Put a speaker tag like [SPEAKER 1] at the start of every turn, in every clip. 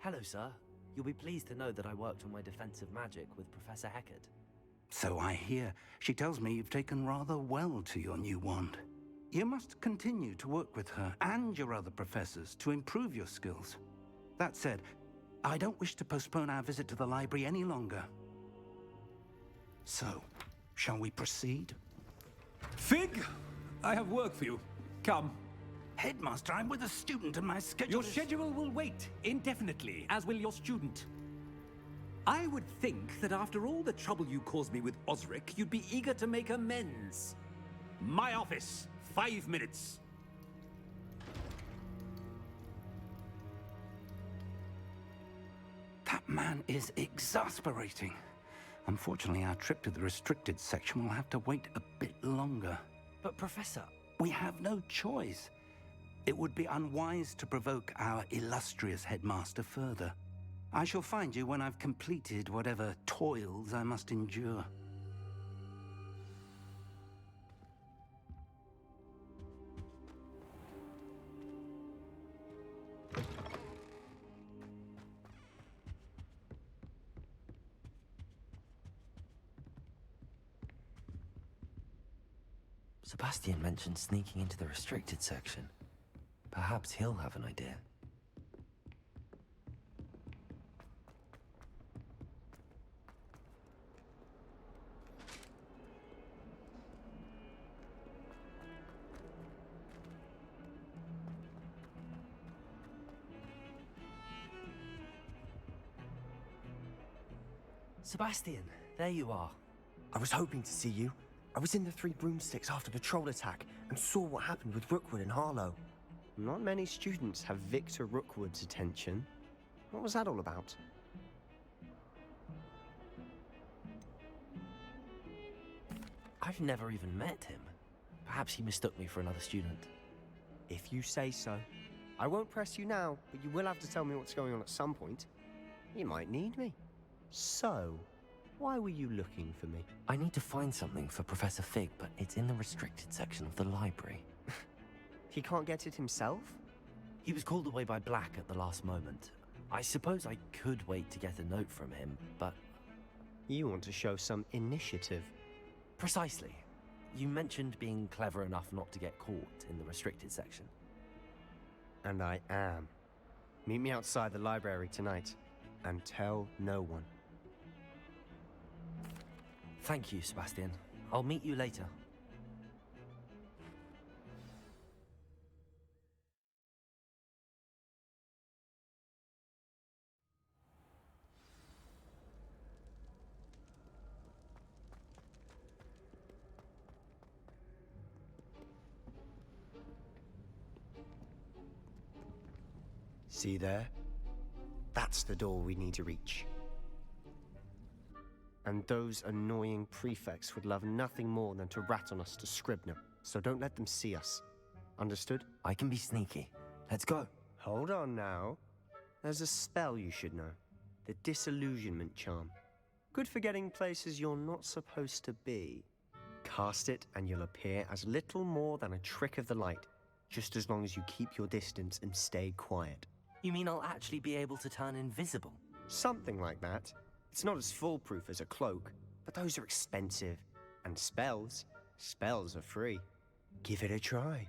[SPEAKER 1] Hello, sir. You'll be pleased to know that I worked on my defensive magic with Professor Heckard.
[SPEAKER 2] So I hear. She tells me you've taken rather well to your new wand. You must continue to work with her and your other professors to improve your skills. That said, I don't wish to postpone our visit to the library any longer. So, shall we proceed?
[SPEAKER 3] Fig, I have work for you. Come.
[SPEAKER 2] Headmaster, I'm with a student and my schedule
[SPEAKER 3] Your schedule will wait indefinitely, as will your student. I would think that after all the trouble you caused me with Osric, you'd be eager to make amends. My office, 5 minutes.
[SPEAKER 2] That man is exasperating. Unfortunately, our trip to the restricted section will have to wait a bit longer.
[SPEAKER 1] But, Professor...
[SPEAKER 2] We have no choice. It would be unwise to provoke our illustrious headmaster further. I shall find you when I've completed whatever toils I must endure.
[SPEAKER 1] Sebastian mentioned sneaking into the restricted section. Perhaps he'll have an idea. Sebastian, there you are.
[SPEAKER 4] I was hoping to see you. I was in the Three Broomsticks after the troll attack and saw what happened with Rookwood and Harlow.
[SPEAKER 5] Not many students have Victor Rookwood's attention. What was that all about?
[SPEAKER 1] I've never even met him. Perhaps he mistook me for another student.
[SPEAKER 5] If you say so. I won't press you now, but you will have to tell me what's going on at some point. You might need me. So, why were you looking for me?
[SPEAKER 1] I need to find something for Professor Fig, but it's in the restricted section of the library.
[SPEAKER 5] He can't get it himself?
[SPEAKER 1] He was called away by Black at the last moment. I suppose I could wait to get a note from him, but...
[SPEAKER 5] You want to show some initiative.
[SPEAKER 1] Precisely. You mentioned being clever enough not to get caught in the restricted section.
[SPEAKER 5] And I am. Meet me outside the library tonight, and tell no one.
[SPEAKER 1] Thank you, Sebastian. I'll meet you later.
[SPEAKER 5] See there? That's the door we need to reach. And those annoying prefects would love nothing more than to rat on us to Scribner, so don't let them see us. Understood?
[SPEAKER 1] I can be sneaky. Let's go.
[SPEAKER 5] Hold on now. There's a spell you should know. The Disillusionment Charm. Good for getting places you're not supposed to be. Cast it and you'll appear as little more than a trick of the light, just as long as you keep your distance and stay quiet.
[SPEAKER 1] You mean I'll actually be able to turn invisible?
[SPEAKER 5] Something like that. It's not as foolproof as a cloak, but those are expensive. And spells are free. Give it a try.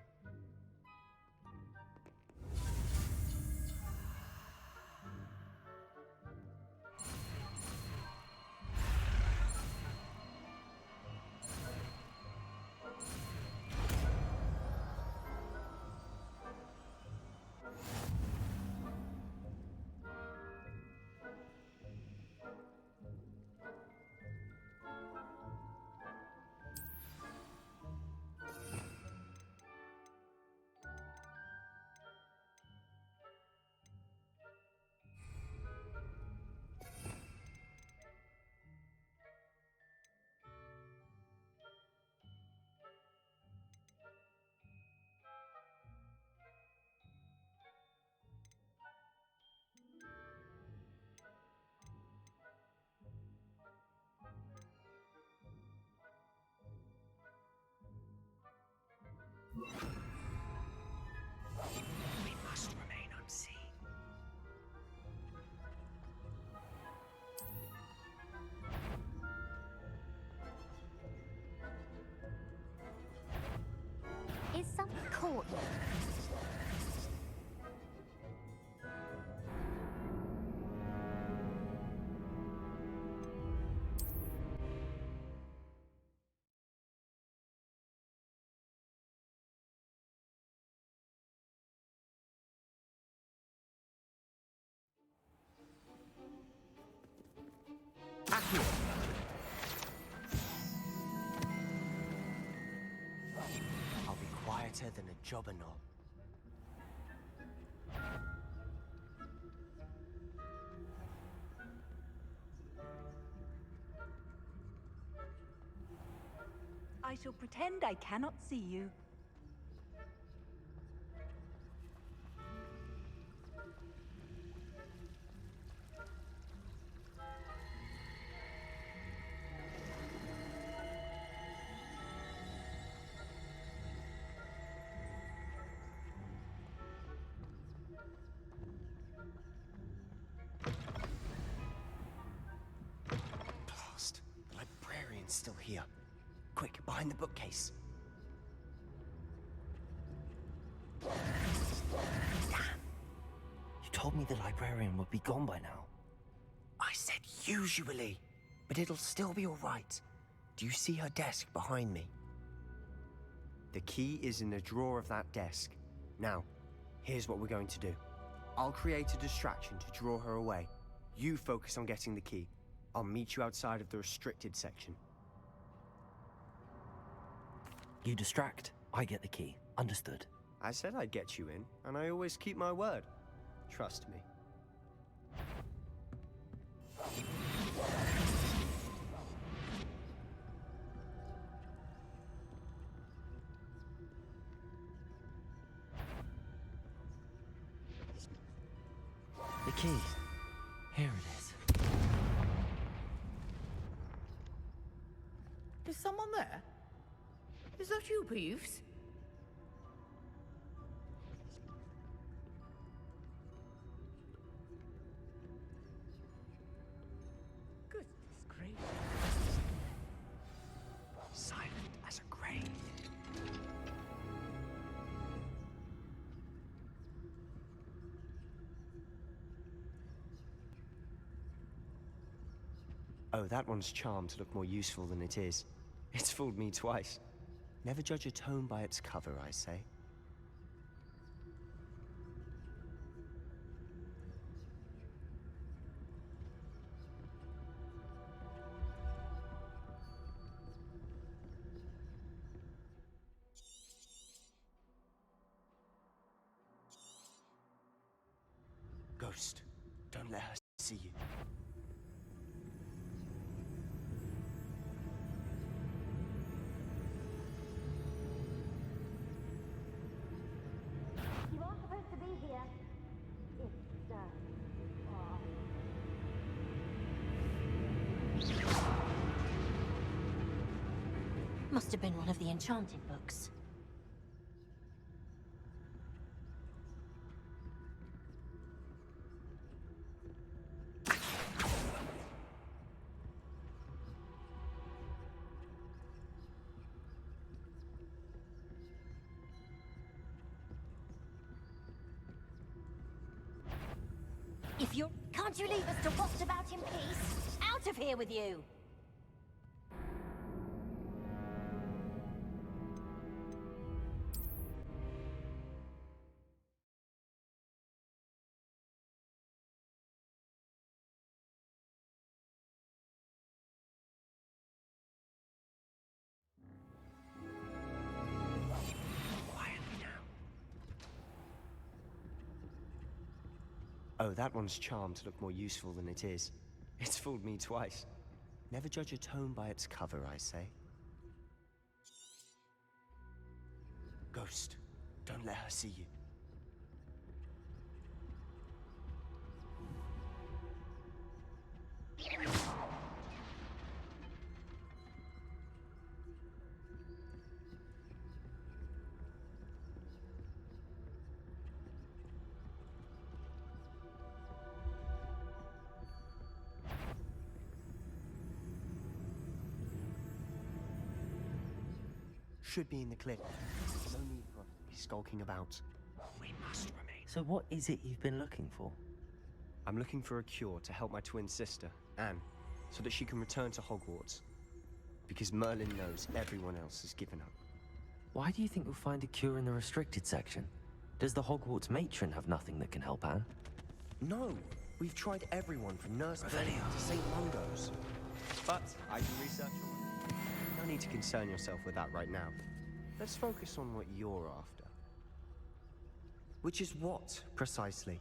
[SPEAKER 4] better than a jobberknoll.
[SPEAKER 6] I shall pretend I cannot see you.
[SPEAKER 4] Blast! The librarian's still here. Quick, behind the bookcase.
[SPEAKER 1] You told me the librarian would be gone by now.
[SPEAKER 4] I said usually, but it'll still be all right. Do you see her desk behind me? The key is in the drawer of that desk. Now, here's what we're going to do. I'll create a distraction to draw her away. You focus on getting the key. I'll meet you outside of the restricted section.
[SPEAKER 1] You distract, I get the key. Understood.
[SPEAKER 4] I said I'd get you in, and I always keep my word. Trust me.
[SPEAKER 1] The key. Here it is.
[SPEAKER 7] Is someone there? Is that you, Peeves? Goodness gracious.
[SPEAKER 4] Silent as a grave. Oh, that one's charmed to look more useful than it is. It's fooled me twice. Never judge a tome by its cover, I say. Ghost, don't let her see you.
[SPEAKER 8] You are supposed to be here. Must have been one of the enchanted books. If you're... Can't you leave us to waft about in peace? Out of here with you!
[SPEAKER 4] Quietly now. Oh, that one's charmed to look more useful than it is. It's fooled me twice. Never judge a tome by its cover, I say. Ghost, don't let her see you. Should be in the cliff. No need for us to be skulking about. We must remain.
[SPEAKER 1] So what is it you've been looking for?
[SPEAKER 4] I'm looking for a cure to help my twin sister, Anne, so that she can return to Hogwarts. Because Merlin knows everyone else has given up.
[SPEAKER 1] Why do you think you'll find a cure in the restricted section? Does the Hogwarts matron have nothing that can help Anne?
[SPEAKER 4] No! We've tried everyone from Nurse Benny to St. Mungo's. But I can research on it. No need to concern yourself with that right now. Let's focus on what you're after.
[SPEAKER 5] Which is what, precisely?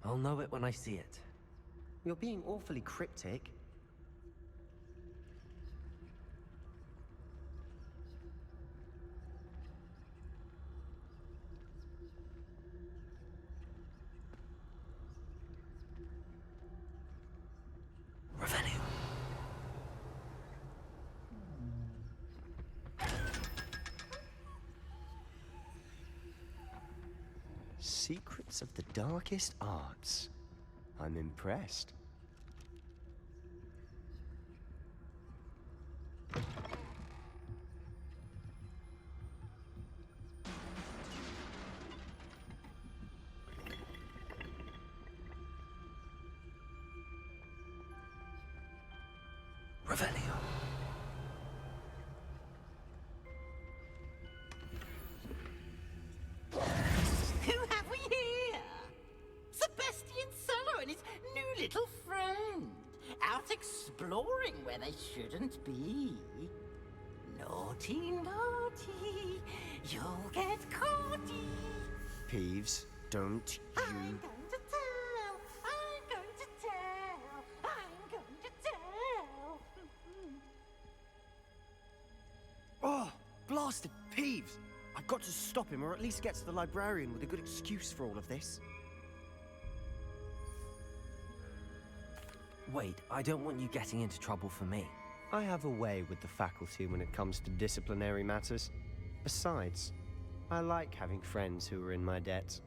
[SPEAKER 1] I'll know it when I see it.
[SPEAKER 5] You're being awfully cryptic.
[SPEAKER 1] Revelio.
[SPEAKER 5] Secrets of the darkest arts. I'm impressed.
[SPEAKER 1] Revelio.
[SPEAKER 7] Who have we here? Sebastian Solo and his new little friend. Out exploring where they shouldn't be. Naughty, naughty. You'll get caughty.
[SPEAKER 5] Peeves, don't
[SPEAKER 7] I'm
[SPEAKER 5] you...
[SPEAKER 7] going to tell. I'm going to tell. I'm going to tell.
[SPEAKER 5] Oh, blasted Peeves! I've got to stop him, or at least get to the librarian with a good excuse for all of this.
[SPEAKER 1] Wait, I don't want you getting into trouble for me.
[SPEAKER 5] I have a way with the faculty when it comes to disciplinary matters. Besides, I like having friends who are in my debt.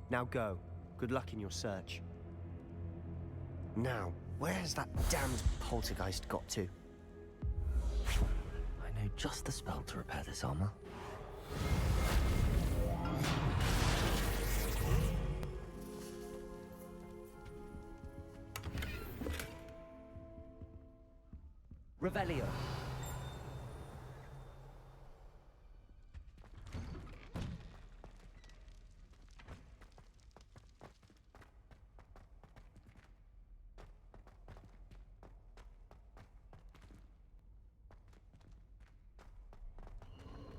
[SPEAKER 5] Now go. Good luck in your search. Now, where's that damned poltergeist got to?
[SPEAKER 1] I know just the spell to repair this armor. Revelio.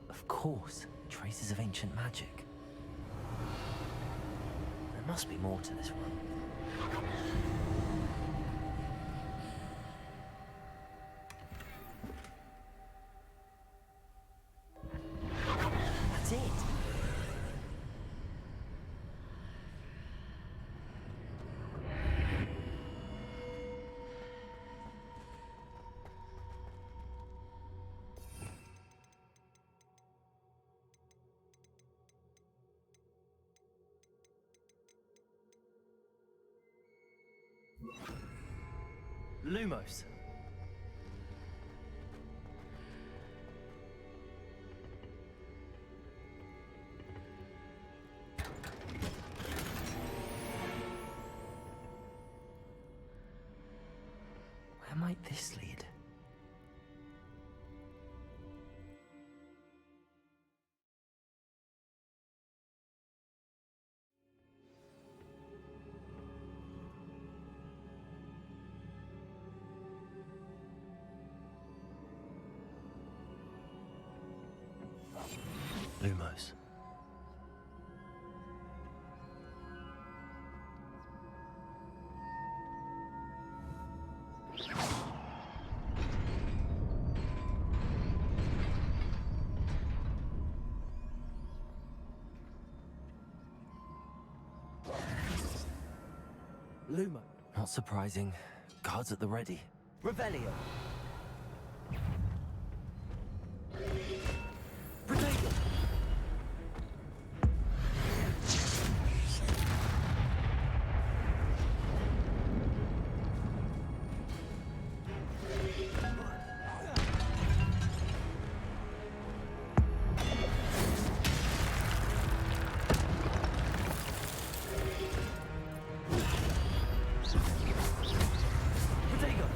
[SPEAKER 1] Of course, traces of ancient magic. There must be more to this one. That's it. Lumos. Where might this lead? Lumos. Lumo. Not surprising. Guards at the ready. Revelio. Protego. Protego.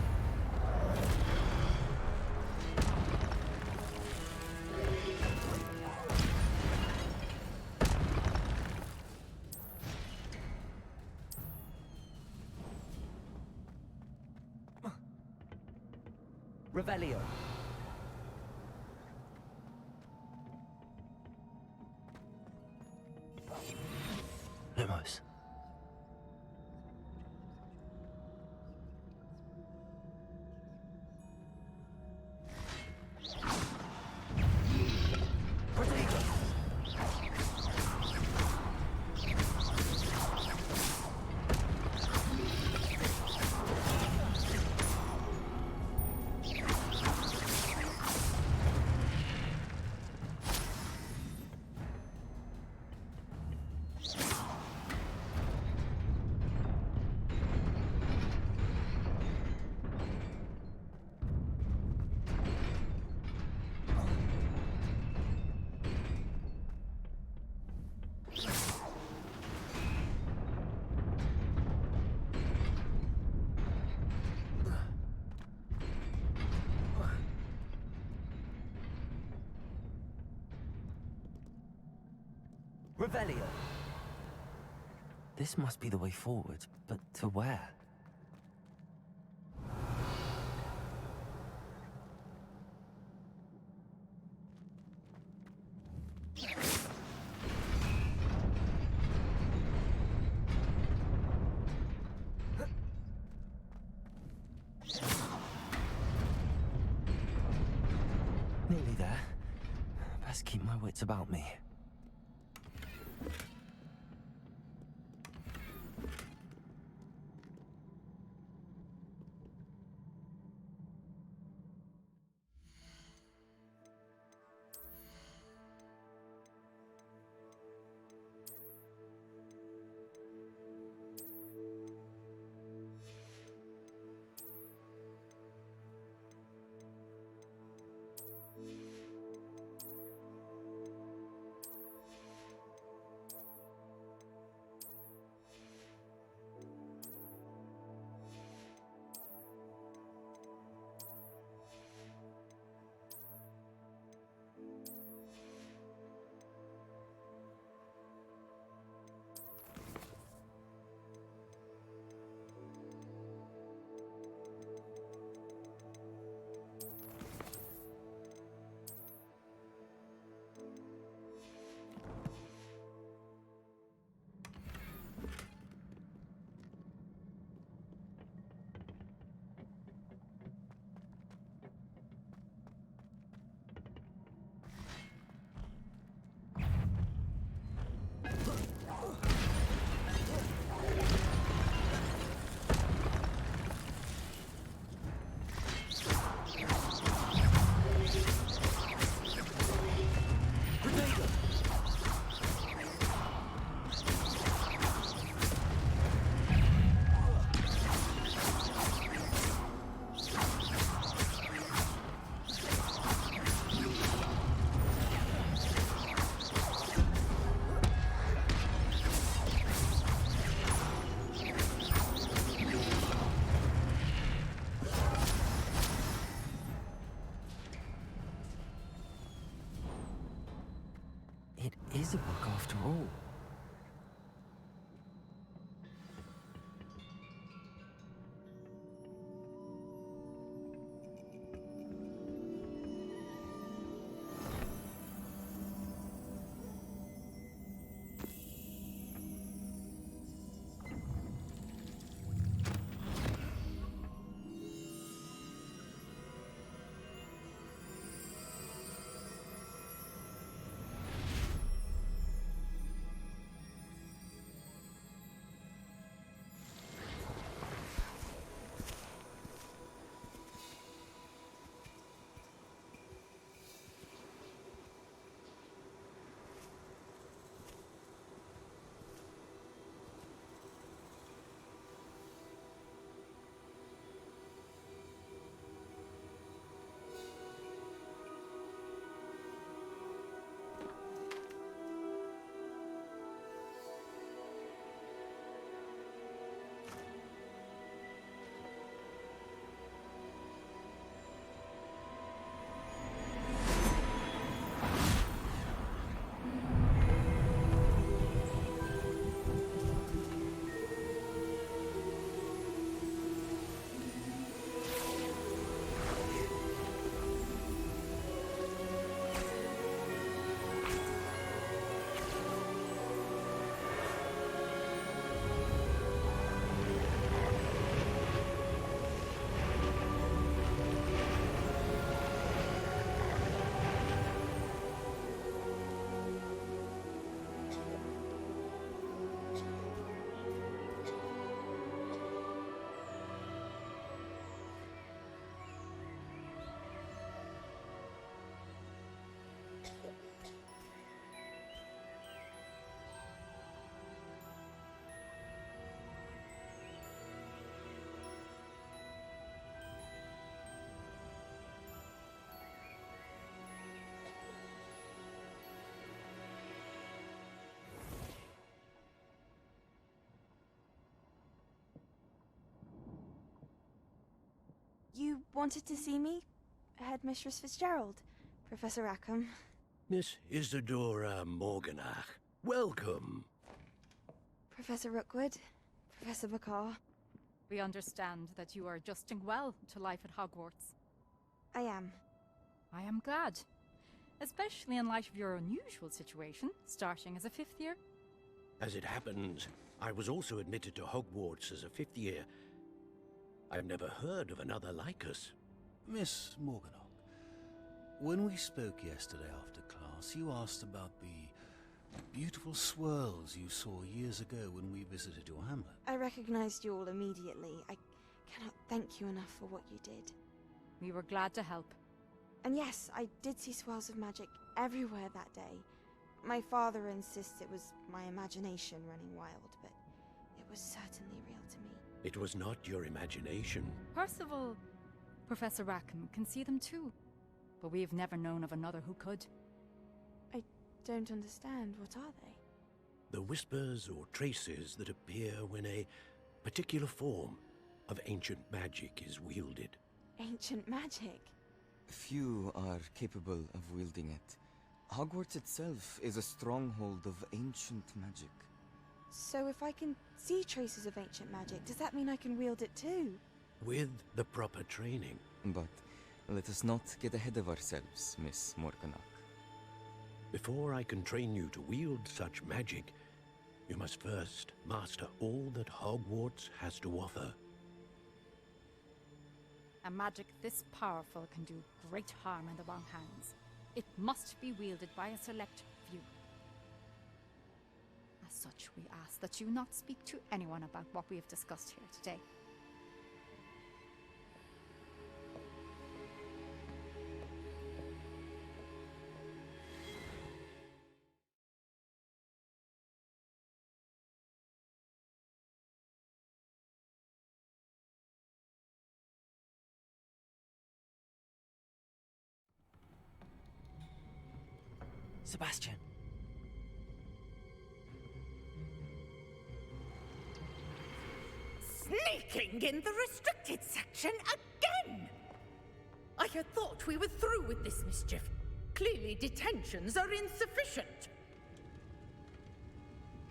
[SPEAKER 1] Revelio. Revelio. This must be the way forward, but to where? Nearly there. Best keep my wits about me. It is a book after all.
[SPEAKER 9] You wanted to see me? Headmistress Fitzgerald, Professor Rackham.
[SPEAKER 10] Miss Isidora Morganach.
[SPEAKER 9] Welcome.
[SPEAKER 10] Professor Rookwood, Professor Bakar.
[SPEAKER 11] We understand that you are adjusting well to life at Hogwarts.
[SPEAKER 10] I am.
[SPEAKER 11] I am glad. Especially in light of your unusual situation, starting as a 5th year.
[SPEAKER 9] As it happens, I was also admitted to Hogwarts as a 5th year. I've never heard of another like us.
[SPEAKER 12] Miss Morganach, when we spoke yesterday after class, you asked about the beautiful swirls you saw years ago when we visited your hamlet.
[SPEAKER 10] I recognized you all immediately. I cannot thank you enough for what you did.
[SPEAKER 11] We were glad to help.
[SPEAKER 10] And yes, I did see swirls of magic everywhere that day. My father insists it was my imagination running wild, but it was certainly real to me.
[SPEAKER 9] It was not your imagination.
[SPEAKER 11] Percival, Professor Rackham can see them too. But we have never known of another who could.
[SPEAKER 10] I don't understand. What are they?
[SPEAKER 9] The whispers or traces that appear when a particular form of ancient magic is wielded.
[SPEAKER 10] Ancient magic?
[SPEAKER 13] Few are capable of wielding it. Hogwarts itself is a stronghold of ancient magic.
[SPEAKER 10] So if I can see traces of ancient magic, does that mean I can wield it too?
[SPEAKER 9] With the proper training.
[SPEAKER 13] But let us not get ahead of ourselves, Miss Morganach.
[SPEAKER 9] Before I can train you to wield such magic, you must first master all that Hogwarts has to offer.
[SPEAKER 11] A magic this powerful can do great harm in the wrong hands. It must be wielded by a select few. As such, we ask that you not speak to anyone about what we have discussed here today.
[SPEAKER 1] Sebastian.
[SPEAKER 7] Sneaking in the restricted section again! I had thought we were through with this mischief. Clearly detentions are insufficient.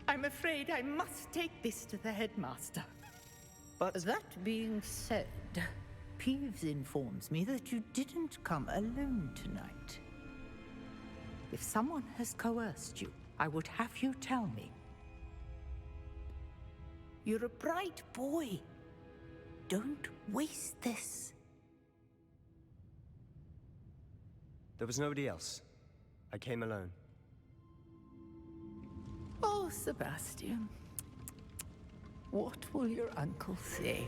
[SPEAKER 7] I'm afraid I must take this to the headmaster.
[SPEAKER 14] But that being said, Peeves informs me that you didn't come alone tonight. If someone has coerced you, I would have you tell me. You're a bright boy. Don't waste this.
[SPEAKER 5] There was nobody else. I came alone.
[SPEAKER 14] Oh, Sebastian. What will your uncle say?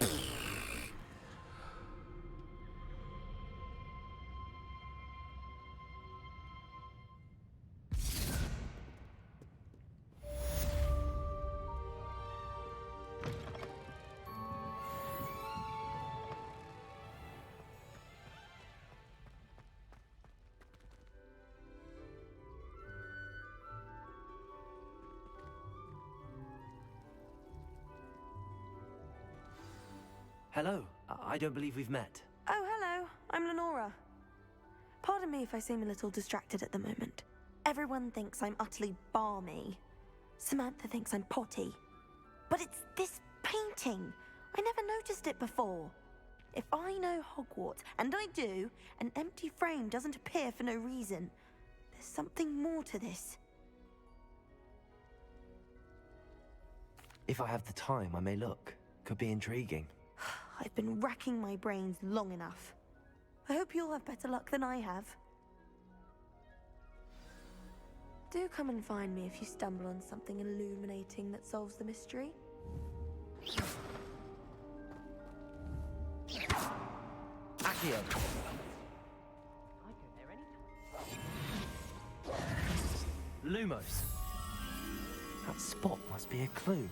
[SPEAKER 1] Hello. I don't believe we've met.
[SPEAKER 10] Oh, hello. I'm Lenora. Pardon me if I seem a little distracted at the moment. Everyone thinks I'm utterly balmy. Samantha thinks I'm potty. But it's this painting. I never noticed it before. If I know Hogwarts, and I do, an empty frame doesn't appear for no reason. There's something more to this.
[SPEAKER 1] If I have the time, I may look. Could be intriguing.
[SPEAKER 10] I've been racking my brains long enough. I hope you'll have better luck than I have. Do come and find me if you stumble on something illuminating that solves the mystery.
[SPEAKER 1] Accio. Lumos. That spot must be a clue.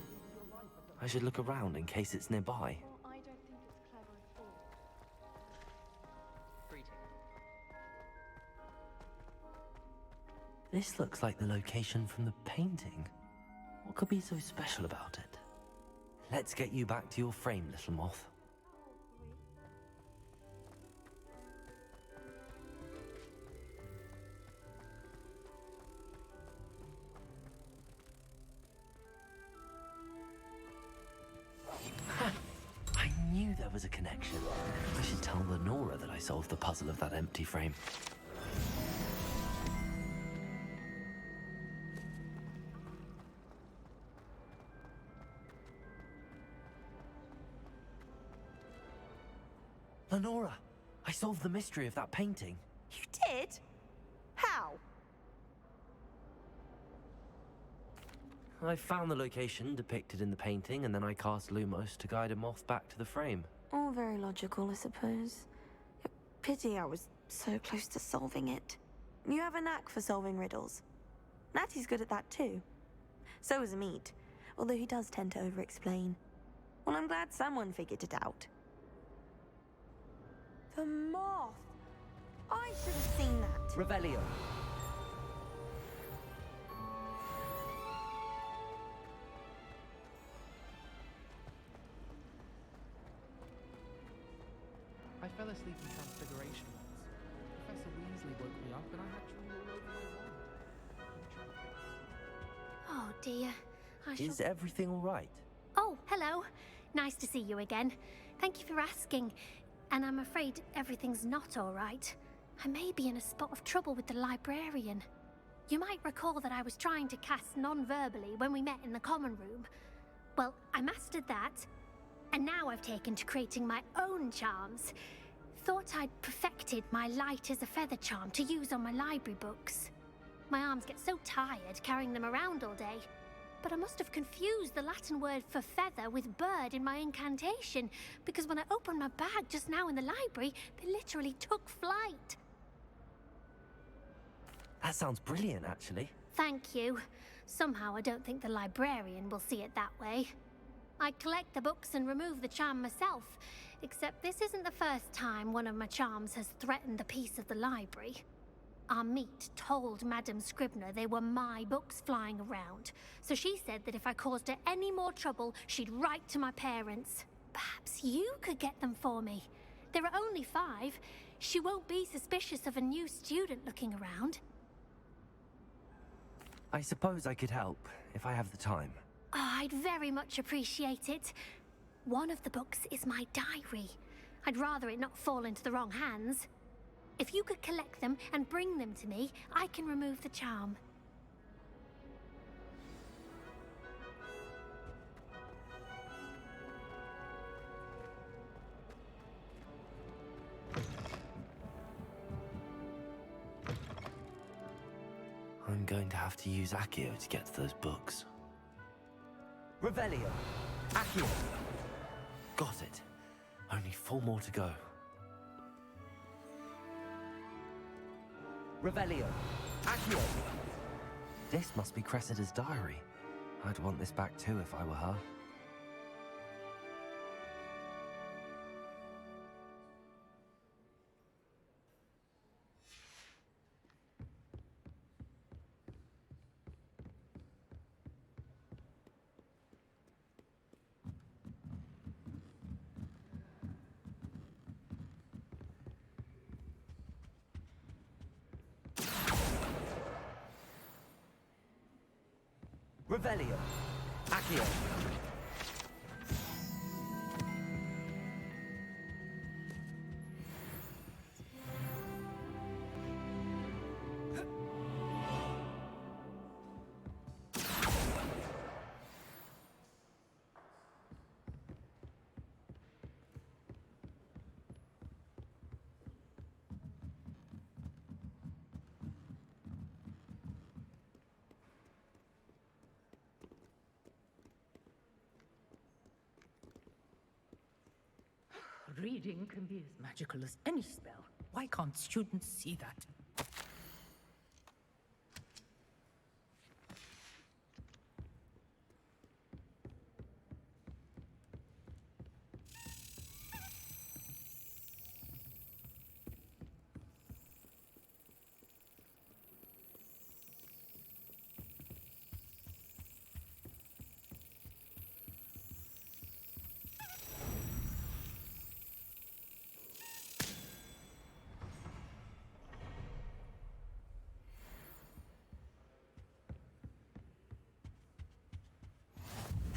[SPEAKER 1] I should look around in case it's nearby.
[SPEAKER 6] I don't think it's clever at all.
[SPEAKER 1] This looks like the location from the painting. What could be so special about it? Let's get you back to your frame, little moth. there was a connection. I should tell Lenora that I solved the puzzle of that empty frame. Lenora, I solved the mystery of that painting.
[SPEAKER 10] You did? How?
[SPEAKER 1] I found the location depicted in the painting, and then I cast Lumos to guide a moth back to the frame.
[SPEAKER 10] All very logical, I suppose. Pity I was so close to solving it. You have a knack for solving riddles. Natty's good at that too. So is Amit, although he does tend to over-explain. Well, I'm glad someone figured it out. The moth! I should have seen that.
[SPEAKER 1] Revelio.
[SPEAKER 15] I fell asleep in Transfiguration once. Professor Weasley woke me up and I had to roll over my wand.
[SPEAKER 16] Oh dear.
[SPEAKER 1] Is everything all right?
[SPEAKER 16] Oh, hello. Nice to see you again. Thank you for asking. And I'm afraid everything's not all right. I may be in a spot of trouble with the librarian. You might recall that I was trying to cast non-verbally when we met in the common room. Well, I mastered that, and now I've taken to creating my own charms. Thought I'd perfected my light as a feather charm to use on my library books. My arms get so tired carrying them around all day. But I must have confused the Latin word for feather with bird in my incantation, because when I opened my bag just now in the library, they literally took flight.
[SPEAKER 1] That sounds brilliant, actually.
[SPEAKER 16] Thank you. Somehow I don't think the librarian will see it that way. I collect the books and remove the charm myself, except this isn't the first time one of my charms has threatened the peace of the library. Amit told Madame Scribner they were my books flying around, so she said that if I caused her any more trouble, she'd write to my parents. Perhaps you could get them for me. There are only 5. She won't be suspicious of a new student looking around.
[SPEAKER 1] I suppose I could help, if I have the time.
[SPEAKER 16] Oh, I'd very much appreciate it. One of the books is my diary. I'd rather it not fall into the wrong hands. If you could collect them and bring them to me, I can remove the charm.
[SPEAKER 1] I'm going to have to use Accio to get to those books. Revelio! Accio! Got it. Only 4 more to go. Revelio! Accio! This must be Cressida's diary. I'd want this back too if I were her. Revelio! Accio!
[SPEAKER 14] Reading can be as magical as any spell. Why can't students see that?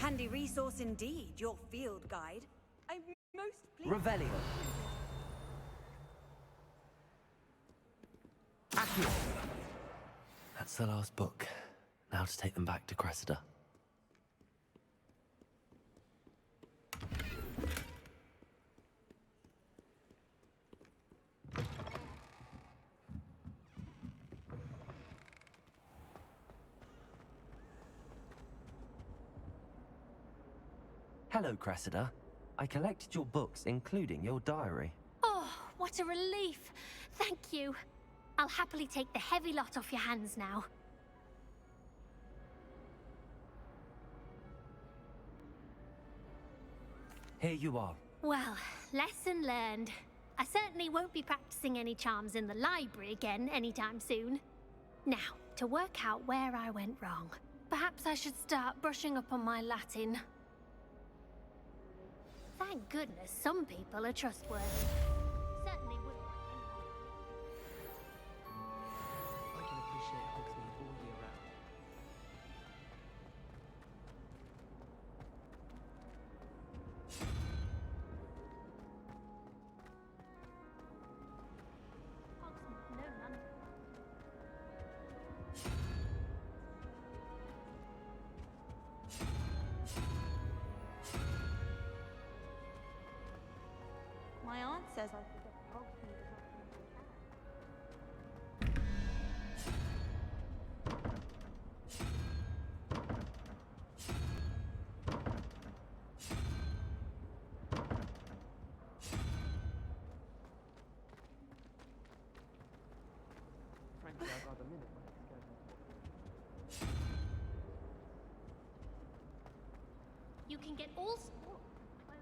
[SPEAKER 17] Handy resource indeed, your field guide.
[SPEAKER 1] Revelio. Accio. That's the last book. Now to take them back to Cressida. Hello, Cressida. I collected your books, including your diary.
[SPEAKER 16] Oh, what a relief. Thank you. I'll happily take the heavy lot off your hands now.
[SPEAKER 1] Here you are.
[SPEAKER 16] Well, lesson learned. I certainly won't be practicing any charms in the library again anytime soon. Now, to work out where I went wrong. Perhaps I should start brushing up on my Latin. Thank goodness some people are trustworthy. Certainly wouldn't want anyone.
[SPEAKER 15] I can appreciate Hogsmeade all year round.
[SPEAKER 16] No, none.
[SPEAKER 10] My aunt says I forget Hogsmeade as often as I can.
[SPEAKER 15] Frankly, I'd rather limit my excursions.
[SPEAKER 16] You can get all sorts of clothes.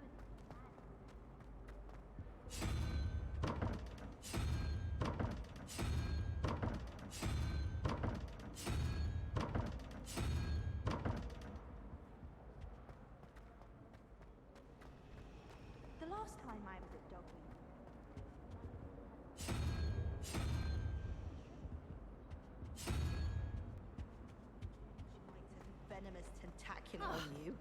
[SPEAKER 10] The last time I was at Dogmeat, she might have a venomous tentacular on you.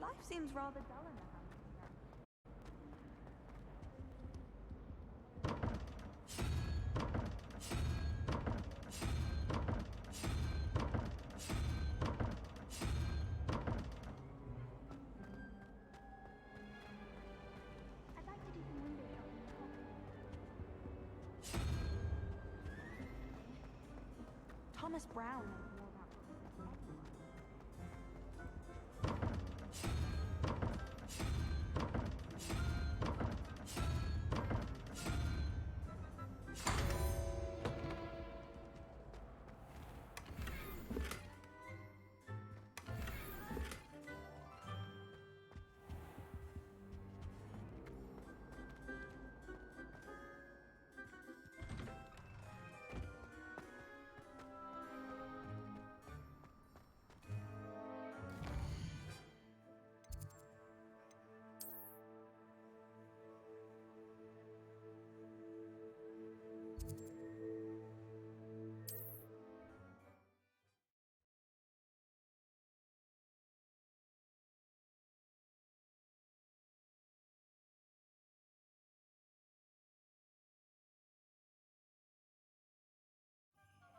[SPEAKER 10] Life seems rather dull in the house.
[SPEAKER 16] I'd like to do some window shopping at home.
[SPEAKER 10] Thomas Brown knows more about books than anyone.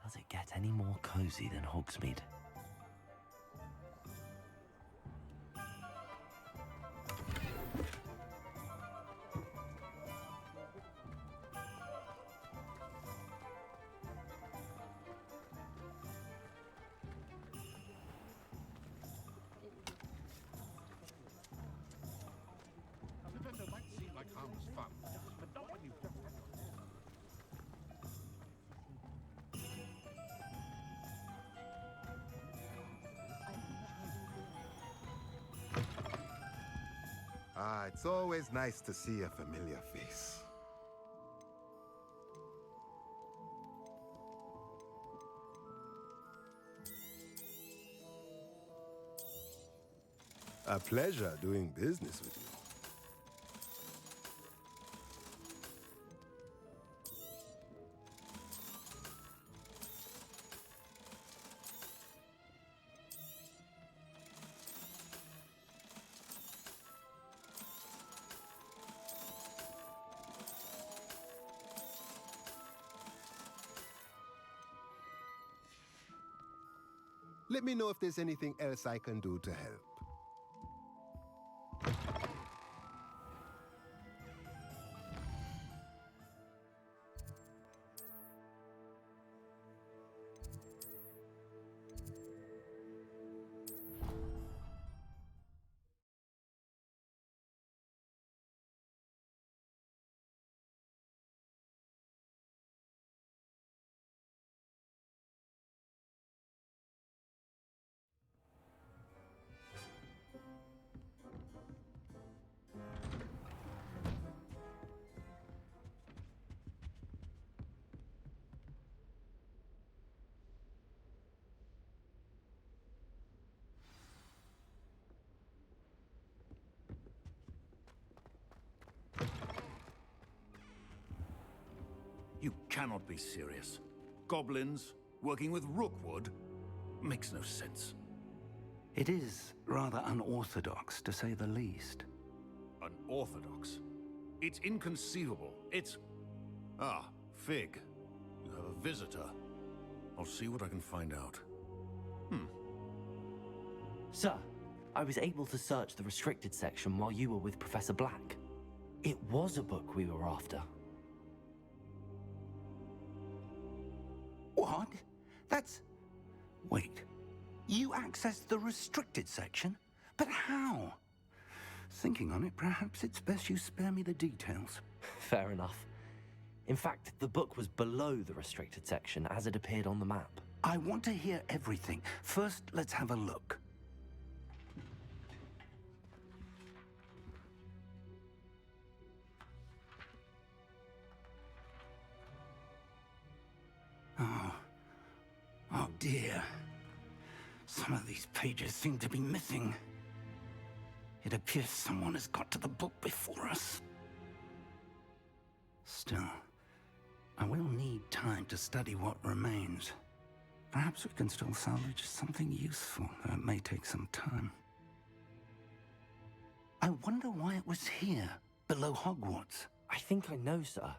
[SPEAKER 1] Does it get any more cozy than Hogsmeade?
[SPEAKER 17] It's always nice to see a familiar face. A pleasure doing business with you. Let me know if there's anything else I can do to help.
[SPEAKER 12] You cannot be serious. Goblins working with Rookwood makes no sense.
[SPEAKER 2] It is rather unorthodox, to say the least.
[SPEAKER 12] Unorthodox? It's inconceivable. It's... Ah, Fig. You have a visitor. I'll see what I can find out.
[SPEAKER 1] Sir, I was able to search the restricted section while you were with Professor Black. It was a book we were after.
[SPEAKER 2] What? That's... Wait. You accessed the restricted section? But how? Thinking on it, perhaps it's best you spare me the details.
[SPEAKER 1] Fair enough. In fact, the book was below the restricted section as it appeared on the map.
[SPEAKER 2] I want to hear everything. First, let's have a look. Oh dear. Some of these pages seem to be missing. It appears someone has got to the book before us. Still, I will need time to study what remains. Perhaps we can still salvage something useful, though it may take some time. I wonder why it was here, below Hogwarts.
[SPEAKER 1] I think I know, sir.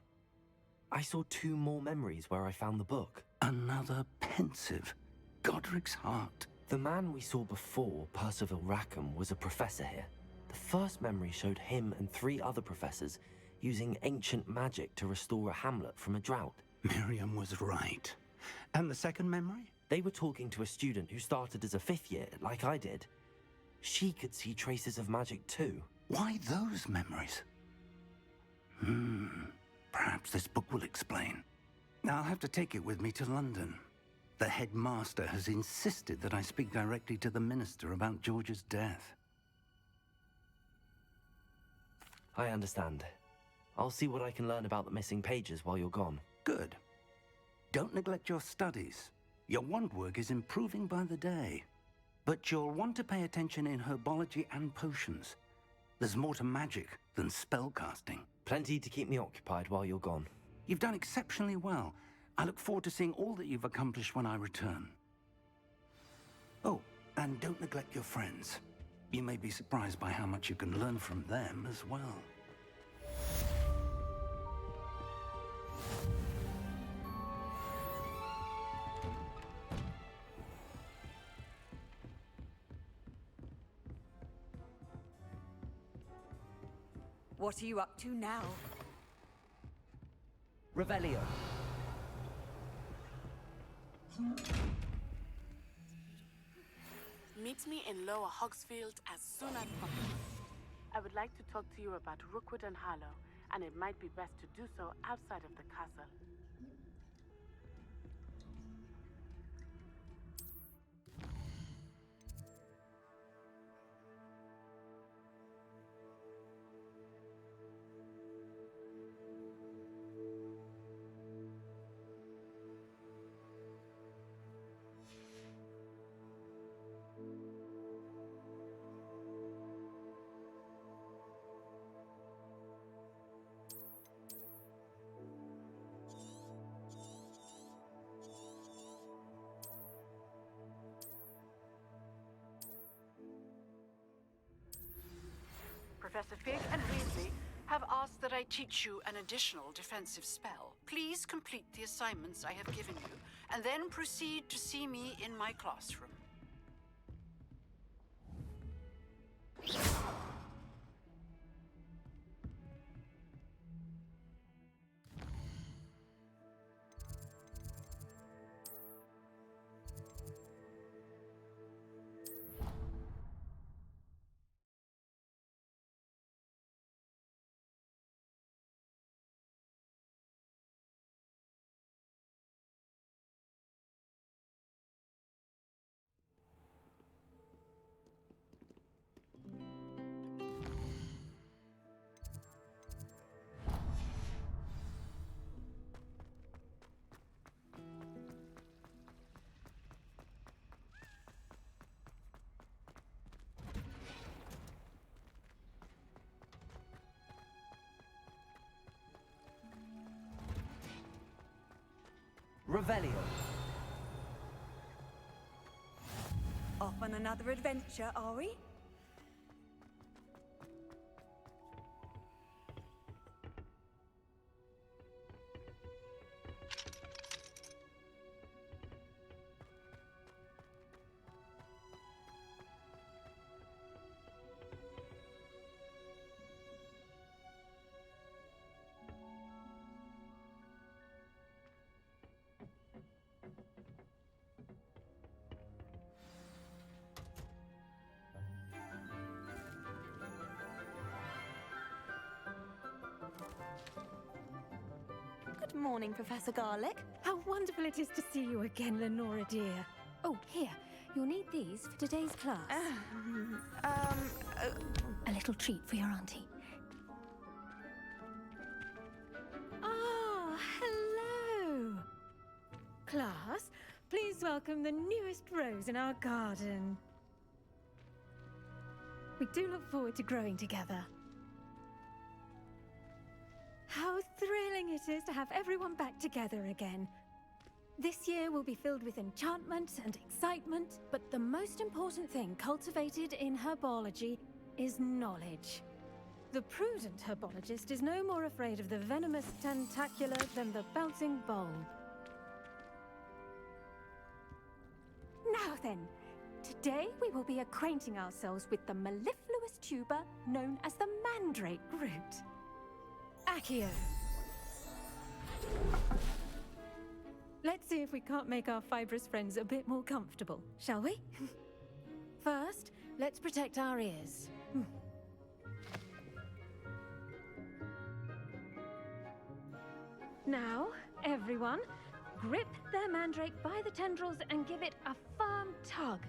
[SPEAKER 1] I saw 2 more memories where I found the book.
[SPEAKER 2] Another pensive. Godric's heart.
[SPEAKER 1] The man we saw before, Percival Rackham, was a professor here. The first memory showed him and 3 other professors using ancient magic to restore a hamlet from a drought.
[SPEAKER 2] Miriam was right. And the second memory?
[SPEAKER 1] They were talking to a student who started as a 5th year, like I did. She could see traces of magic too.
[SPEAKER 2] Why those memories? Perhaps this book will explain. I'll have to take it with me to London. The headmaster has insisted that I speak directly to the minister about George's death.
[SPEAKER 1] I understand. I'll see what I can learn about the missing pages while you're gone.
[SPEAKER 2] Good. Don't neglect your studies. Your wand work is improving by the day. But you'll want to pay attention in herbology and potions. There's more to magic than spellcasting.
[SPEAKER 1] Plenty to keep me occupied while you're gone.
[SPEAKER 2] You've done exceptionally well. I look forward to seeing all that you've accomplished when I return. Oh, and don't neglect your friends. You may be surprised by how much you can learn from them as well.
[SPEAKER 6] What are you up to now?
[SPEAKER 1] Revelio.
[SPEAKER 18] Meet me in Lower Hogsfield as soon as possible. I would like to talk to you about Rookwood and Harlow, and it might be best to do so outside of the castle.
[SPEAKER 19] Professor Fig and Weasley have asked that I teach you an additional defensive spell. Please complete the assignments I have given you, and then proceed to see me in my classroom.
[SPEAKER 1] Revelio.
[SPEAKER 6] Off on another adventure, are we?
[SPEAKER 10] Good morning, Professor Garlick.
[SPEAKER 11] How wonderful it is to see you again, Lenora dear. Oh, here. You'll need these for today's class. A little treat for your auntie. Ah, hello. Class, please welcome the newest rose in our garden. We do look forward to growing together. How thrilling it is to have everyone back together again. This year will be filled with enchantment and excitement, but the most important thing cultivated in herbology is knowledge. The prudent herbologist is no more afraid of the venomous tentacular than the bouncing bulb. Now then, today we will be acquainting ourselves with the mellifluous tuber known as the mandrake root. Accio. Let's see if we can't make our fibrous friends a bit more comfortable, shall we? First, let's protect our ears. Now, everyone, grip their mandrake by the tendrils and give it a firm tug.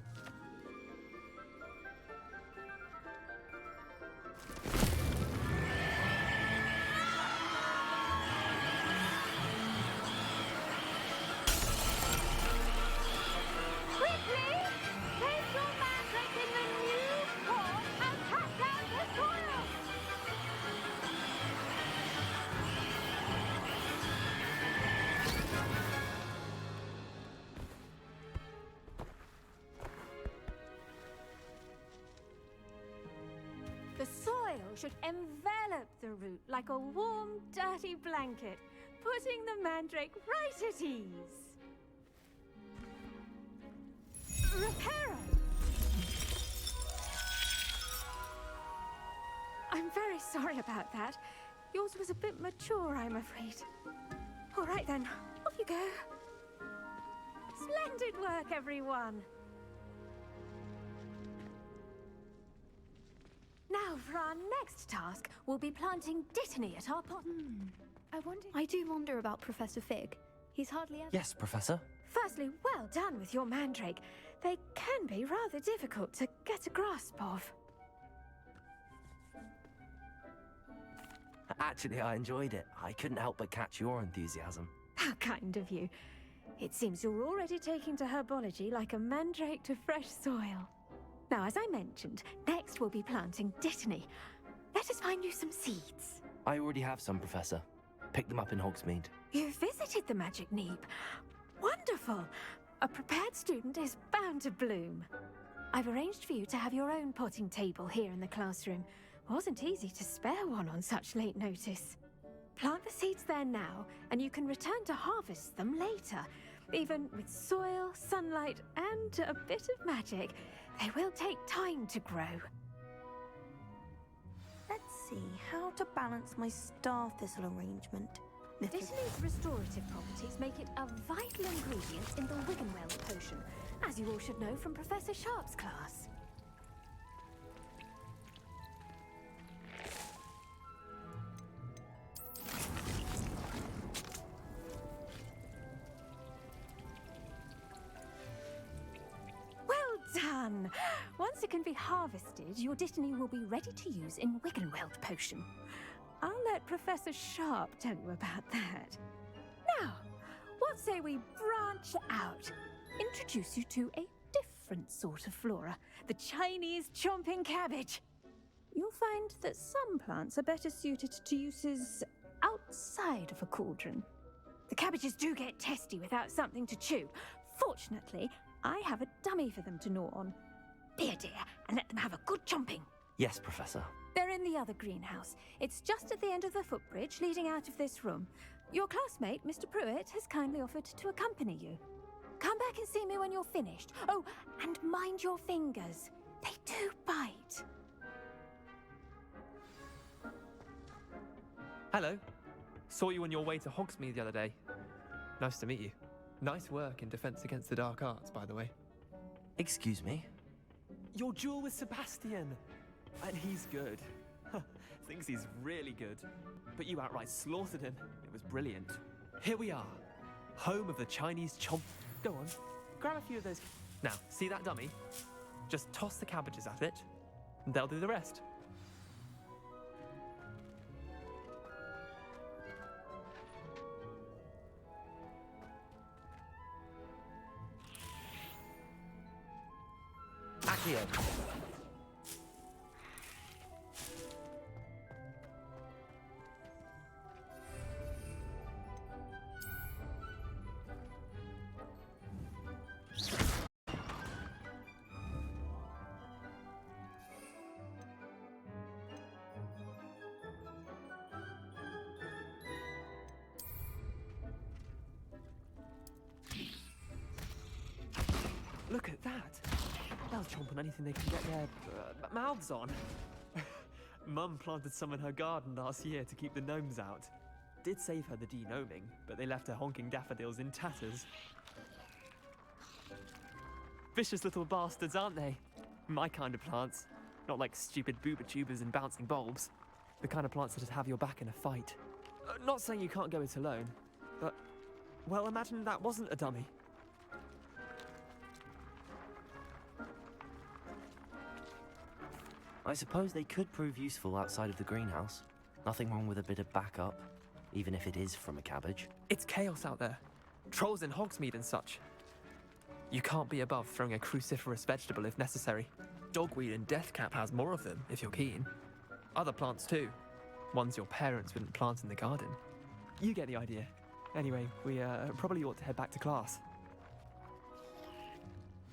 [SPEAKER 11] The soil should envelop the root like a warm, dirty blanket, putting the mandrake right at ease. Reparo! I'm very sorry about that. Yours was a bit mature, I'm afraid. All right then, off you go. Splendid work, everyone. Now, for our next task, we'll be planting Dittany at our pot.
[SPEAKER 10] I do wonder about Professor Fig. He's hardly ever...
[SPEAKER 1] Yes, Professor.
[SPEAKER 11] Firstly, well done with your mandrake. They can be rather difficult to get a grasp of.
[SPEAKER 1] Actually, I enjoyed it. I couldn't help but catch your enthusiasm.
[SPEAKER 11] How kind of you. It seems you're already taking to herbology like a mandrake to fresh soil. Now, as I mentioned, next we'll be planting Dittany. Let us find you some seeds.
[SPEAKER 1] I already have some, Professor. Picked them up in Hogsmeade.
[SPEAKER 11] You visited the Magic Neep. Wonderful. A prepared student is bound to bloom. I've arranged for you to have your own potting table here in the classroom. Wasn't easy to spare one on such late notice. Plant the seeds there now, and you can return to harvest them later. Even with soil, sunlight, and a bit of magic, they will take time to grow.
[SPEAKER 10] Let's see how to balance my star thistle arrangement.
[SPEAKER 11] Dittany's restorative properties make it a vital ingredient in the Wiggenweld potion, as you all should know from Professor Sharp's class. Well done! Once it can be harvested, your Dittany will be ready to use in Wiggenweld potion. I'll let Professor Sharp tell you about that. Now, what say we branch out? Introduce you to a different sort of flora, the Chinese chomping cabbage. You'll find that some plants are better suited to uses outside of a cauldron. The cabbages do get testy without something to chew. Fortunately, I have a dummy for them to gnaw on. Be a dear and let them have a good chomping.
[SPEAKER 1] Yes, Professor.
[SPEAKER 11] They're in the other greenhouse. It's just at the end of the footbridge leading out of this room. Your classmate, Mr. Pruitt, has kindly offered to accompany you. Come back and see me when you're finished. Oh, and mind your fingers. They do bite.
[SPEAKER 15] Hello. Saw you on your way to Hogsmeade the other day. Nice to meet you. Nice work in Defense Against the Dark Arts, by the way.
[SPEAKER 1] Excuse me?
[SPEAKER 15] Your duel with Sebastian. And he's good. Thinks he's really good. But you outright slaughtered him. It was brilliant. Here we are. Home of the Chinese chomp. Go on. Grab a few of those. Now, see that dummy? Just toss the cabbages at it, and they'll do the rest.
[SPEAKER 1] Accio.
[SPEAKER 15] Look at that. They'll chomp on anything they can get their mouths on. Mum planted some in her garden last year to keep the gnomes out. Did save her the de-gnoming, but they left her honking daffodils in tatters. Vicious little bastards, aren't they? My kind of plants. Not like stupid booba tubers and bouncing bulbs. The kind of plants that'd have your back in a fight. Not saying you can't go it alone, but, well, imagine that wasn't a dummy.
[SPEAKER 1] I suppose they could prove useful outside of the greenhouse. Nothing wrong with a bit of backup, even if it is from a cabbage.
[SPEAKER 15] It's chaos out there. Trolls in Hogsmeade and such. You can't be above throwing a cruciferous vegetable if necessary. Dogweed and deathcap has more of them, if you're keen. Other plants too. Ones your parents wouldn't plant in the garden. You get the idea. Anyway, we probably ought to head back to class.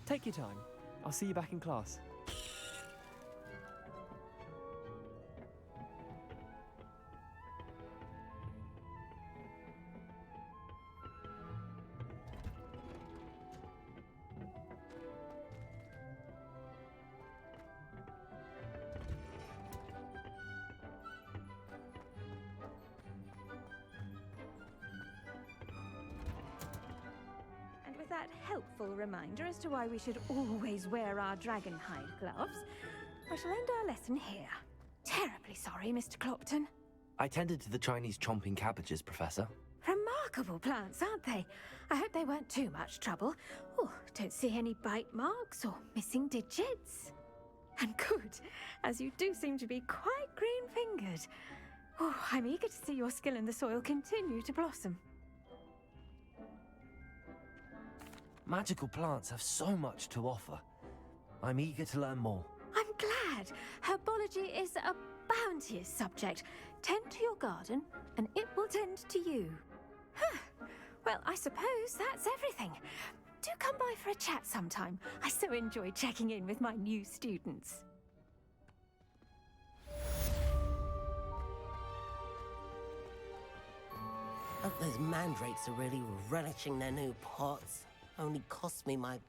[SPEAKER 15] Take your time. I'll see you back in class.
[SPEAKER 11] That helpful reminder as to why we should always wear our dragonhide gloves, I shall end our lesson here. Terribly sorry, Mr. Clopton.
[SPEAKER 1] I tended to the Chinese chomping cabbages, Professor.
[SPEAKER 11] Remarkable plants, aren't they? I hope they weren't too much trouble. Oh, don't see any bite marks or missing digits. And good, as you do seem to be quite green-fingered. Oh, I'm eager to see your skill in the soil continue to blossom.
[SPEAKER 1] Magical plants have so much to offer. I'm eager to learn more.
[SPEAKER 11] I'm glad. Herbology is a bounteous subject. Tend to your garden, and it will tend to you. Well, I suppose that's everything. Do come by for a chat sometime. I so enjoy checking in with my new students.
[SPEAKER 20] Hope those mandrakes are really relishing their new pots. Only cost me my...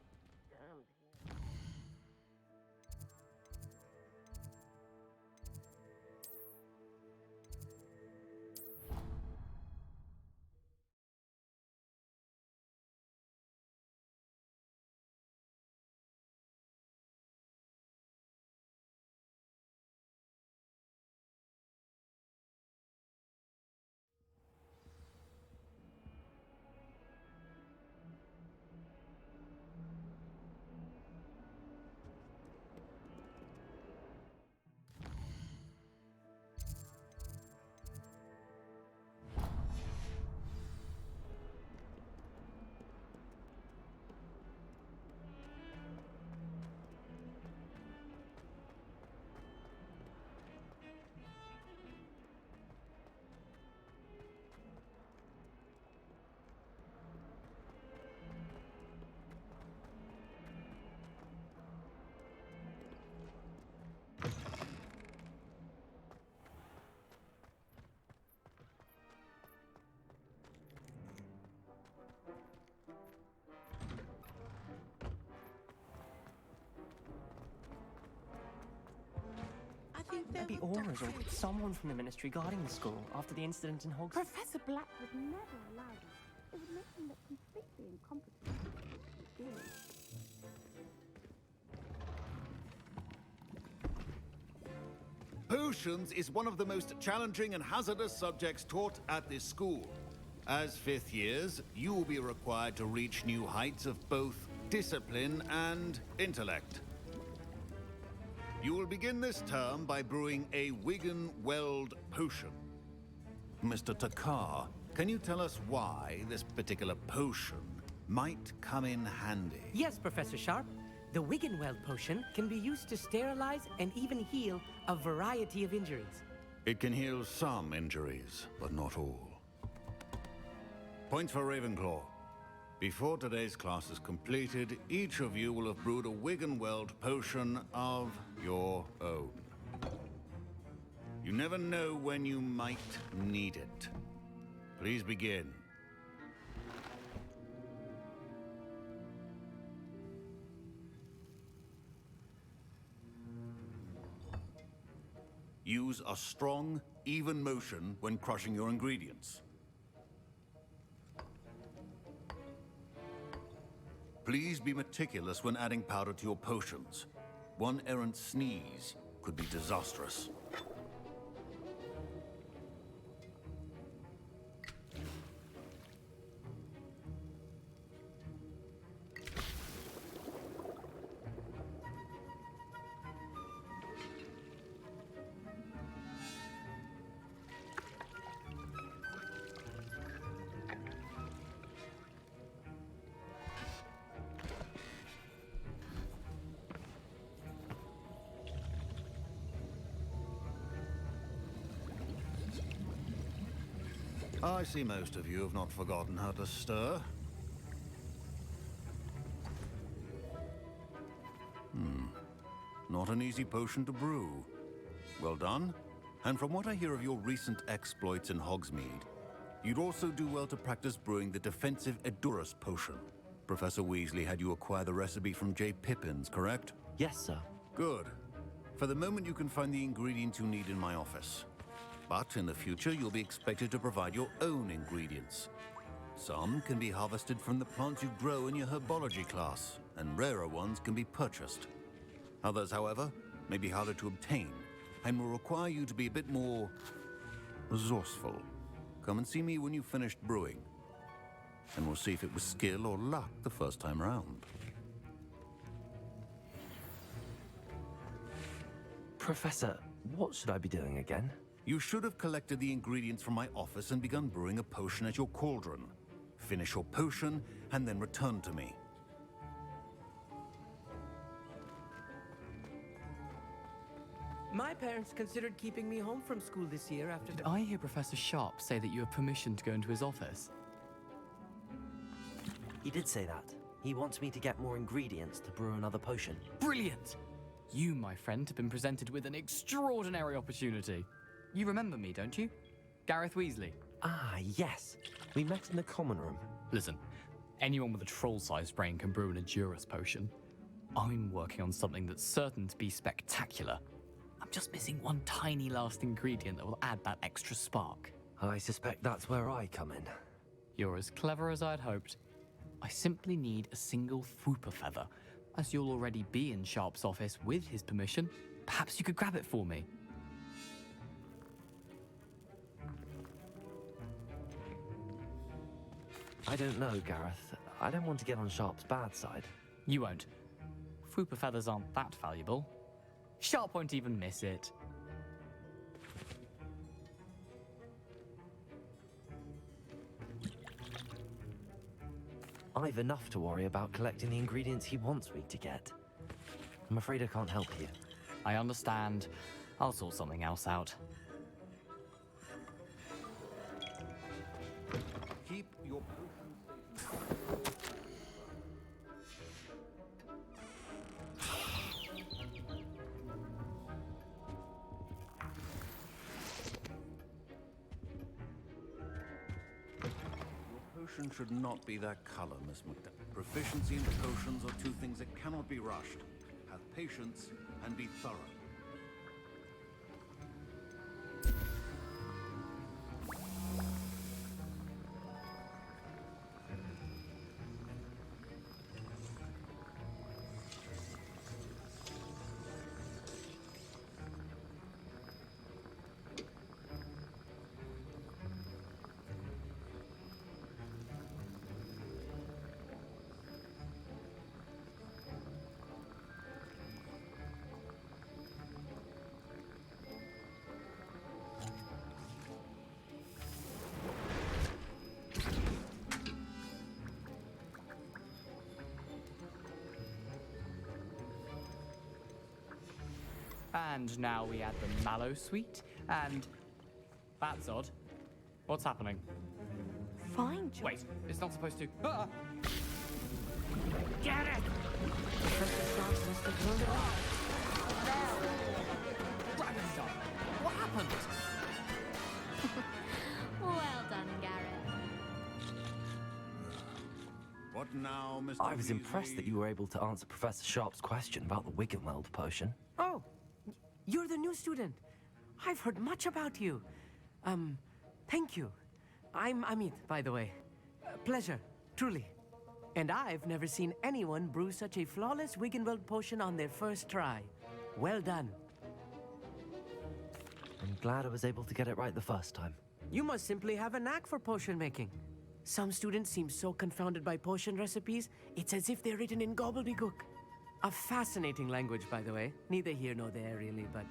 [SPEAKER 21] Maybe Aura's or someone from the Ministry guarding the school after the incident in Hogwarts.
[SPEAKER 18] Professor Black would never allow that. It would make him look completely incompetent.
[SPEAKER 22] Potions is one of the most challenging and hazardous subjects taught at this school. As fifth years, you will be required to reach new heights of both discipline and intellect. You will begin this term by brewing a Wigan-Weld potion. Mr. Takar, can you tell us why this particular potion might come in handy?
[SPEAKER 23] Yes, Professor Sharp. The Wigan-Weld potion can be used to sterilize and even heal a variety of injuries.
[SPEAKER 22] It can heal some injuries, but not all. Point for Ravenclaw. Before today's class is completed, each of you will have brewed a Wigan-Weld potion of your own. You never know when you might need it. Please begin. Use a strong, even motion when crushing your ingredients. Please be meticulous when adding powder to your potions. One errant sneeze could be disastrous. I see most of you have not forgotten how to stir. Not an easy potion to brew. Well done. And from what I hear of your recent exploits in Hogsmeade, you'd also do well to practice brewing the defensive Edurus potion. Professor Weasley had you acquire the recipe from J. Pippin's, correct?
[SPEAKER 1] Yes, sir.
[SPEAKER 22] Good. For the moment, you can find the ingredients you need in my office. But in the future, you'll be expected to provide your own ingredients. Some can be harvested from the plants you grow in your herbology class, and rarer ones can be purchased. Others, however, may be harder to obtain, and will require you to be a bit more resourceful. Come and see me when you've finished brewing, and we'll see if it was skill or luck the first time around.
[SPEAKER 1] Professor, what should I be doing again?
[SPEAKER 22] You should have collected the ingredients from my office and begun brewing a potion at your cauldron. Finish your potion, and then return to me.
[SPEAKER 23] My parents considered keeping me home from school this year after...
[SPEAKER 24] Did I hear Professor Sharp say that you have permission to go into his office?
[SPEAKER 1] He did say that. He wants me to get more ingredients to brew another potion.
[SPEAKER 24] Brilliant! You, my friend, have been presented with an extraordinary opportunity. You remember me, don't you? Gareth Weasley.
[SPEAKER 1] Ah, yes. We met in the common room.
[SPEAKER 24] Listen, anyone with a troll-sized brain can brew an Endurance potion. I'm working on something that's certain to be spectacular. I'm just missing one tiny last ingredient that will add that extra spark.
[SPEAKER 1] I suspect that's where I come in.
[SPEAKER 24] You're as clever as I'd hoped. I simply need a single Fwooper feather. As you'll already be in Sharp's office with his permission, perhaps you could grab it for me.
[SPEAKER 1] I don't know, Gareth. I don't want to get on Sharp's bad side.
[SPEAKER 24] You won't. Fwooper feathers aren't that valuable. Sharp won't even miss it.
[SPEAKER 1] I've enough to worry about collecting the ingredients he wants me to get. I'm afraid I can't help you.
[SPEAKER 24] I understand. I'll sort something else out.
[SPEAKER 22] Keep your potion should not be that color, Miss McDowell. Proficiency in the potions are two things that cannot be rushed. Have patience and be thorough.
[SPEAKER 24] And now we add the mallow sweet, and... That's odd. What's happening?
[SPEAKER 10] Fine, John.
[SPEAKER 24] Wait, it's not supposed to... Ah!
[SPEAKER 14] Get it!
[SPEAKER 24] Dragonstar! What happened?
[SPEAKER 16] Well done, Gareth.
[SPEAKER 22] What now, Mr.
[SPEAKER 1] I was
[SPEAKER 22] Weasley?
[SPEAKER 1] impressed that you were able to answer Professor Sharp's question about the Wiggenweld potion.
[SPEAKER 23] Oh, you're the new student. I've heard much about you. Thank you. I'm Amit, by the way. Pleasure, truly. And I've never seen anyone brew such a flawless Wiggenweld potion on their first try. Well done.
[SPEAKER 1] I'm glad I was able to get it right the first time.
[SPEAKER 23] You must simply have a knack for potion making. Some students seem so confounded by potion recipes, it's as if they're written in gobbledygook. A fascinating language, by the way. Neither here nor there, really, but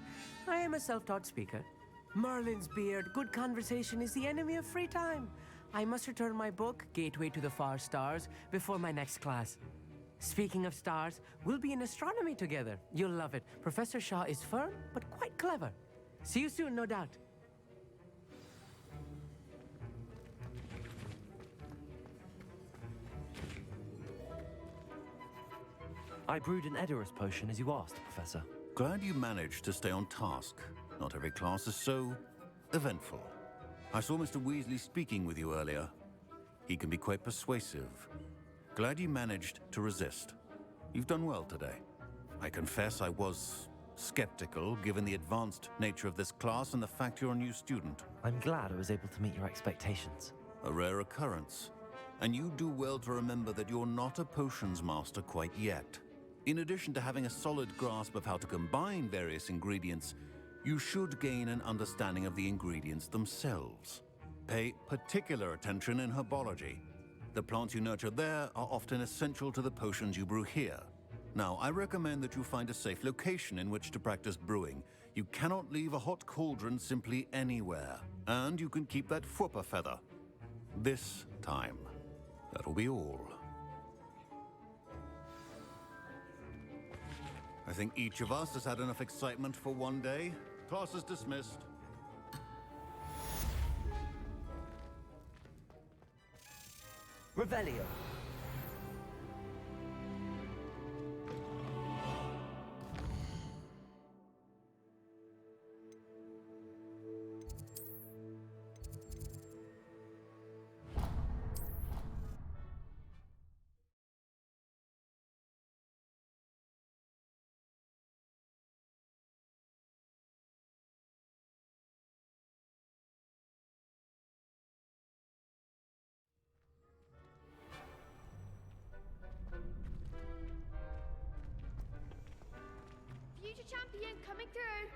[SPEAKER 23] I am a self-taught speaker. Merlin's beard, good conversation is the enemy of free time. I must return my book, Gateway to the Far Stars, before my next class. Speaking of stars, we'll be in astronomy together. You'll love it. Professor Shaw is firm, but quite clever. See you soon, no doubt.
[SPEAKER 1] I brewed an Edorus potion as you asked, Professor.
[SPEAKER 22] Glad you managed to stay on task. Not every class is so eventful. I saw Mr. Weasley speaking with you earlier. He can be quite persuasive. Glad you managed to resist. You've done well today. I confess I was skeptical, given the advanced nature of this class and the fact you're a new student.
[SPEAKER 1] I'm glad I was able to meet your expectations.
[SPEAKER 22] A rare occurrence. And you do well to remember that you're not a potions master quite yet. In addition to having a solid grasp of how to combine various ingredients, you should gain an understanding of the ingredients themselves. Pay particular attention in herbology. The plants you nurture there are often essential to the potions you brew here. Now, I recommend that you find a safe location in which to practice brewing. You cannot leave a hot cauldron simply anywhere. And you can keep that Fwooper feather. This time. That'll be all. I think each of us has had enough excitement for one day. Class is dismissed.
[SPEAKER 1] Revelio.
[SPEAKER 3] through.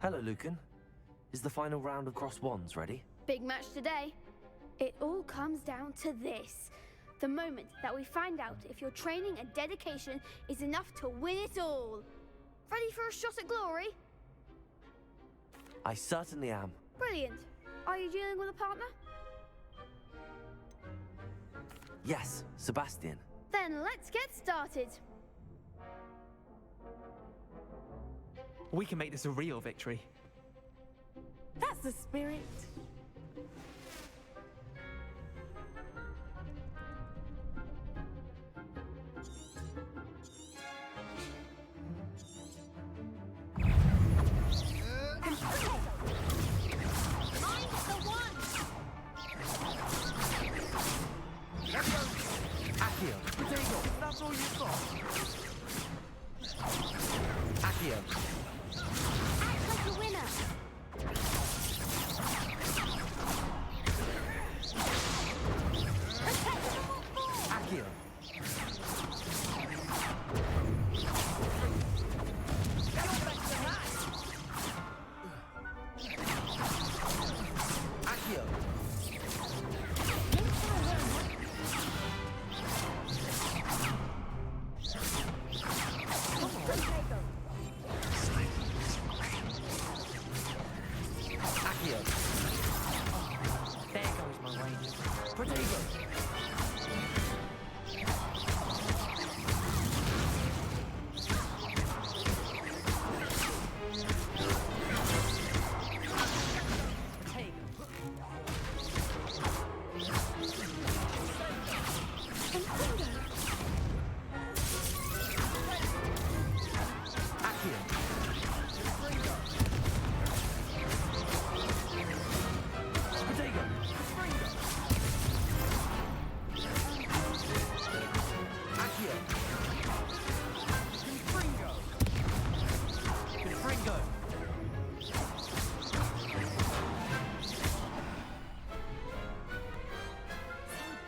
[SPEAKER 1] Hello, Lucan. Is the final round of cross wands ready?
[SPEAKER 3] Big match today. It all comes down to this. The moment that we find out if your training and dedication is enough to win it all. Ready for a shot at glory?
[SPEAKER 1] I certainly am.
[SPEAKER 3] Brilliant. Are you dealing with a partner?
[SPEAKER 1] Yes, Sebastian.
[SPEAKER 3] Then let's get started.
[SPEAKER 15] We can make this a real victory.
[SPEAKER 6] That's the spirit.
[SPEAKER 1] Accio. Potato. That's all you've got. Accio.
[SPEAKER 3] Act like a winner.
[SPEAKER 1] Accio. Accio. Accio.
[SPEAKER 23] There goes my wages.
[SPEAKER 1] Potato.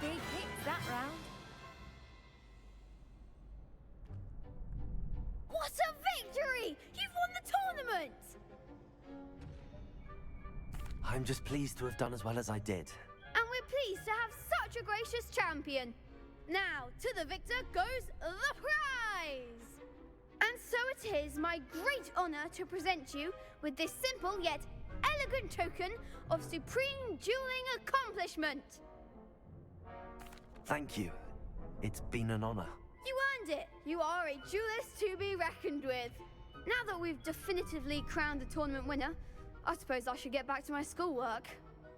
[SPEAKER 3] Big hits that round. What a victory! You've won the tournament!
[SPEAKER 1] I'm just pleased to have done as well as I did.
[SPEAKER 3] And we're pleased to have such a gracious champion. Now, to the victor goes the prize! And so it is my great honor to present you with this simple yet elegant token of supreme dueling accomplishment.
[SPEAKER 1] Thank you. It's been an honor.
[SPEAKER 3] You earned it. You are a duelist to be reckoned with. Now that we've definitively crowned the tournament winner, I suppose I should get back to my schoolwork.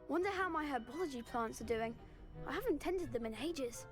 [SPEAKER 3] Wonder how my herbology plants are doing. I haven't tended them in ages.